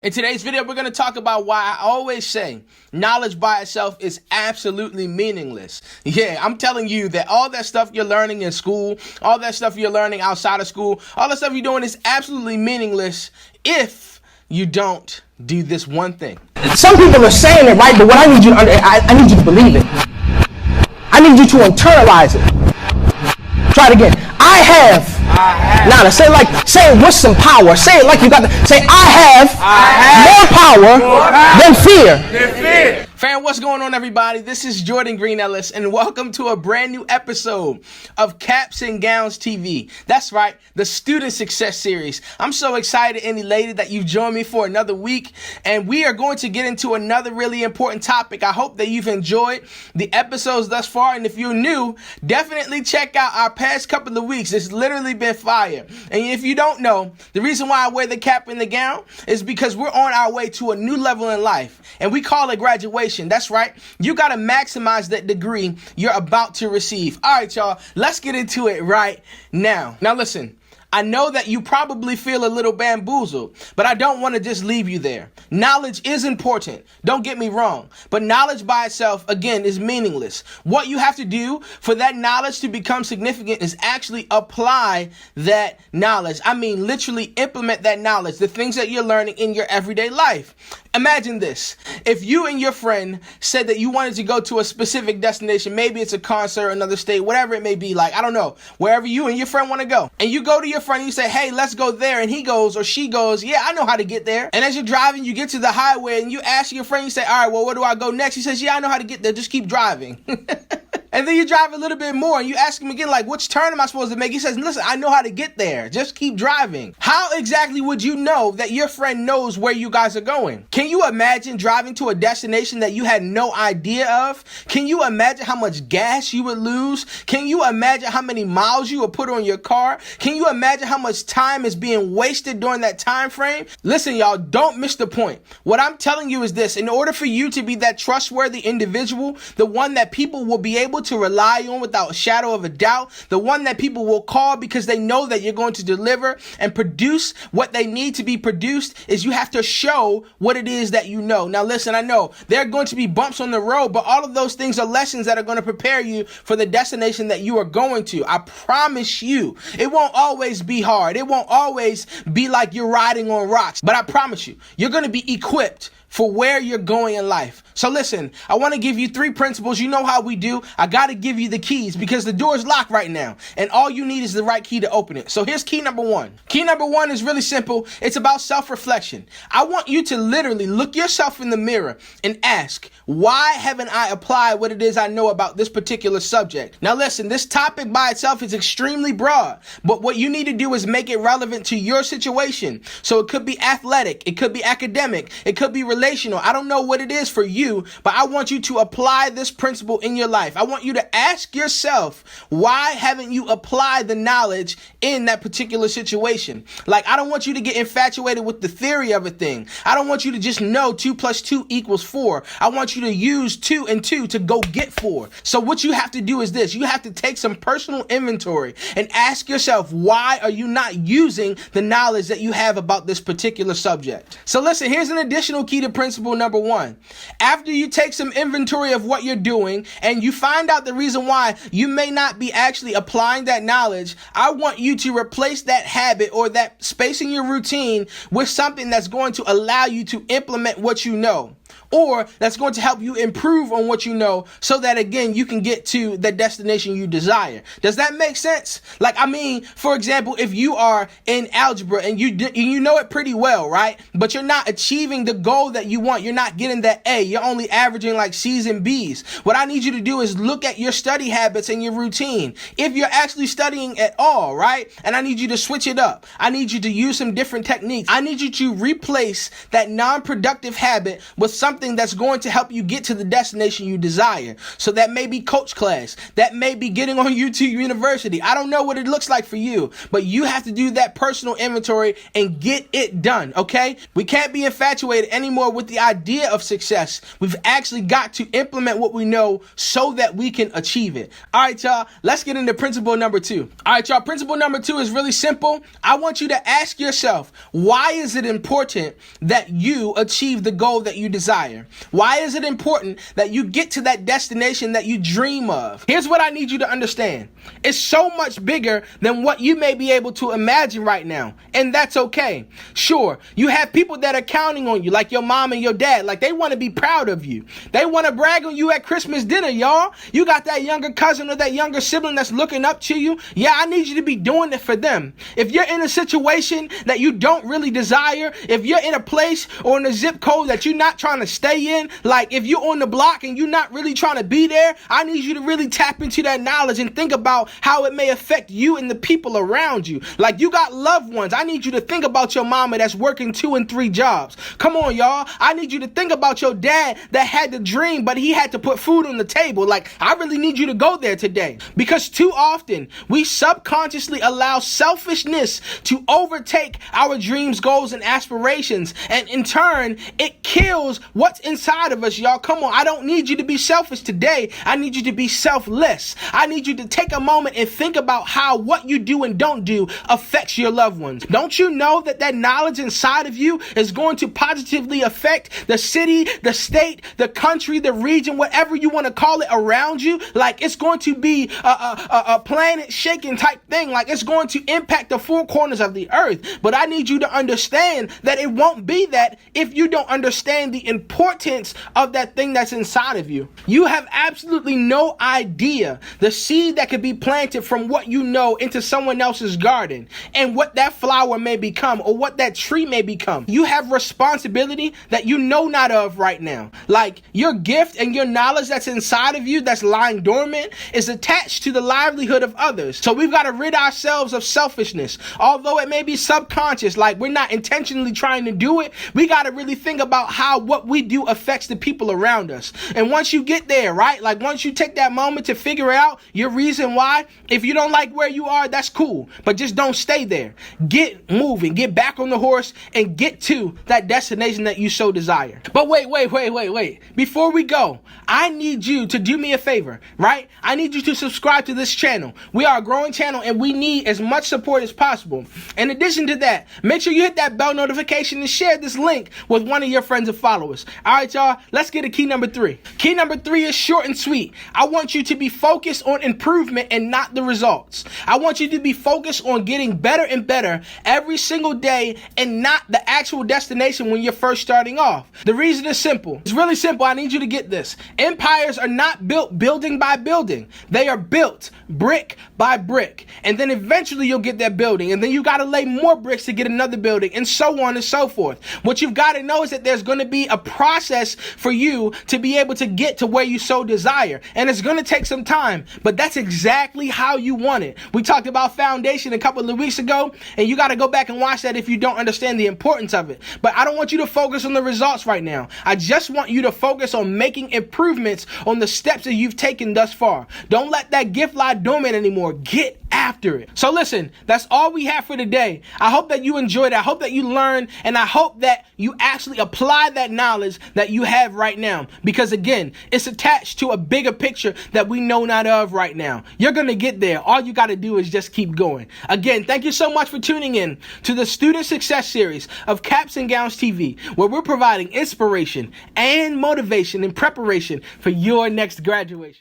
In today's video, we're going to talk about why I always say knowledge by itself is absolutely meaningless. Yeah, I'm telling you that all that stuff you're learning in school, all that stuff you're learning outside of school, all that stuff you're doing is absolutely meaningless if you don't do this one thing. Some people are saying it right, but what I need you to I need you to believe it. I need you to internalize it. Try it again. I have. Now, say it with some power. Say it like you got to say, I have more power than fear. Fam, what's going on, everybody? This is Jordan Green-Ellis, and welcome to a brand new episode of Caps and Gowns TV. That's right, the Student Success Series. I'm so excited and elated that you've joined me for another week, and we are going to get into another really important topic. I hope that you've enjoyed the episodes thus far, and if you're new, definitely check out our past couple of weeks. It's literally been fire. And if you don't know, the reason why I wear the cap and the gown is because we're on our way to a new level in life, and we call it graduation. That's right. You got to maximize that degree you're about to receive. All right, y'all, let's get into it right now. Now, listen. I know that you probably feel a little bamboozled, but I don't want to just leave you there. Knowledge is important. Don't get me wrong. But knowledge by itself, again, is meaningless. What you have to do for that knowledge to become significant is actually apply that knowledge. I mean, literally implement that knowledge, the things that you're learning in your everyday life. Imagine this. If you and your friend said that you wanted to go to a specific destination, maybe it's a concert, another state, whatever it may be, like, I don't know, wherever you and your friend want to go, and you go to your friend and you say, hey, let's go there, and he goes or she goes, yeah, I know how to get there. And as you're driving, you get to the highway and you ask your friend, you say, all right, well, where do I go next? He says, yeah, I know how to get there, just keep driving. And then you drive a little bit more and you ask him again, like, which turn am I supposed to make? He says, listen, I know how to get there. Just keep driving. How exactly would you know that your friend knows where you guys are going? Can you imagine driving to a destination that you had no idea of? Can you imagine how much gas you would lose? Can you imagine how many miles you would put on your car? Can you imagine how much time is being wasted during that time frame? Listen, y'all, don't miss the point. What I'm telling you is this. In order for you to be that trustworthy individual, the one that people will be able to rely on without a shadow of a doubt, the one that people will call because they know that you're going to deliver and produce what they need to be produced, is you have to show what it is that you know. Now listen, I know there are going to be bumps on the road, but all of those things are lessons that are going to prepare you for the destination that you are going to. I promise you, it won't always be hard. It won't always be like you're riding on rocks, but I promise you, you're going to be equipped for where you're going in life. So listen, I want to give you 3 principles. You know how we do. I got to give you the keys because the door is locked right now, and all you need is the right key to open it. So here's key number 1. Key number 1 is really simple. It's about self-reflection. I want you to literally look yourself in the mirror and ask, why haven't I applied what it is I know about this particular subject? Now listen, this topic by itself is extremely broad, but what you need to do is make it relevant to your situation. So it could be athletic, it could be academic, it could be relational. I don't know what it is for you, but I want you to apply this principle in your life. I want you to ask yourself, why haven't you applied the knowledge in that particular situation? Like, I don't want you to get infatuated with the theory of a thing. I don't want you to just know 2 + 2 = 4. I want you to use 2 and 2 to go get 4. So what you have to do is this. You have to take some personal inventory and ask yourself, why are you not using the knowledge that you have about this particular subject? So listen, here's an additional key to principle number 1. After you take some inventory of what you're doing and you find out the reason why you may not be actually applying that knowledge, I want you to replace that habit or that space in your routine with something that's going to allow you to implement what you know, or that's going to help you improve on what you know, so that, again, you can get to the destination you desire. Does that make sense? Like, I mean, for example, if you are in algebra and you know it pretty well, right? But you're not achieving the goal that you want. You're not getting that A. You're only averaging like C's and B's. What I need you to do is look at your study habits and your routine. If you're actually studying at all, right? And I need you to switch it up. I need you to use some different techniques. I need you to replace that non-productive habit with something that's going to help you get to the destination you desire. So that may be coach class. That may be getting on YouTube University. I don't know what it looks like for you, but you have to do that personal inventory and get it done, okay? We can't be infatuated anymore with the idea of success. We've actually got to implement what we know so that we can achieve it. All right, y'all, let's get into principle number 2. All right, y'all, principle number 2 is really simple. I want you to ask yourself, why is it important that you achieve the goal that you desire? Why is it important that you get to that destination that you dream of? Here's what I need you to understand. It's so much bigger than what you may be able to imagine right now, and that's okay. Sure, you have people that are counting on you, like your mom and your dad, like they want to be proud of you. They want to brag on you at Christmas dinner, y'all. You got that younger cousin or that younger sibling that's looking up to you. Yeah, I need you to be doing it for them. If you're in a situation that you don't really desire, if you're in a place or in a zip code that you're not trying to stay in, like if you're on the block and you're not really trying to be there, I need you to really tap into that knowledge and think about how it may affect you and the people around you. Like you got loved ones. I need you to think about your mama that's working 2 and 3 jobs. Come on, y'all. I need you to think about your dad that had the dream, but he had to put food on the table. Like, I really need you to go there today, because too often we subconsciously allow selfishness to overtake our dreams, goals, and aspirations. And in turn, it kills what's inside of us, y'all. Come on. I don't need you to be selfish today. I need you to be selfless. I need you to take a moment and think about how what you do and don't do affects your loved ones. Don't you know that that knowledge inside of you is going to positively affect the city, the state, the country, the region, whatever you want to call it around you? Like, it's going to be a planet shaking type thing. Like, it's going to impact the 4 corners of the earth. But I need you to understand that it won't be that if you don't understand the importance of that thing that's inside of you. You have absolutely no idea the seed that could be planted from what you know into someone else's garden, and what that flower may become or what that tree may become. You have responsibility that you know not of right now. Like, your gift and your knowledge that's inside of you that's lying dormant is attached to the livelihood of others. So we've got to rid ourselves of selfishness. Although it may be subconscious, like we're not intentionally trying to do it, we got to really think about how what we do affects the people around us. And once you get there, right? Like, once you take that moment to figure out your reason why, if you don't like where you are, that's cool. But just don't stay there. Get moving, get back on the horse, and get to that destination that you so desire. But wait. Before we go, I need you to do me a favor, right? I need you to subscribe to this channel. We are a growing channel and we need as much support as possible. In addition to that, make sure you hit that bell notification and share this link with one of your friends and followers. All right, y'all, let's get to key number 3. Key number 3 is short and sweet. I want you to be focused on improvement and not the results. I want you to be focused on getting better and better every single day and not the actual destination when you're first starting off. The reason is simple. It's really simple. I need you to get this. Empires are not built building by building. They are built brick by brick. And then eventually you'll get that building. And then you got to lay more bricks to get another building, and so on and so forth. What you've got to know is that there's going to be a process for you to be able to get to where you so desire. And it's going to take some time, but that's exactly how you want it. We talked about foundation a couple of weeks ago, and you got to go back and watch that if you don't understand the importance of it. But I don't want you to focus on the results right now. I just want you to focus on making improvements on the steps that you've taken thus far. Don't let that gift lie dormant anymore. Get after it. So listen, that's all we have for today. I hope that you enjoyed it. I hope that you learned, and I hope that you actually apply that knowledge that you have right now, because again, it's attached to a bigger picture that we know not of right now. You're going to get there. All you got to do is just keep going. Again, thank you so much for tuning in to the Student Success Series of Caps and Gowns TV, where we're providing inspiration and motivation in preparation for your next graduation.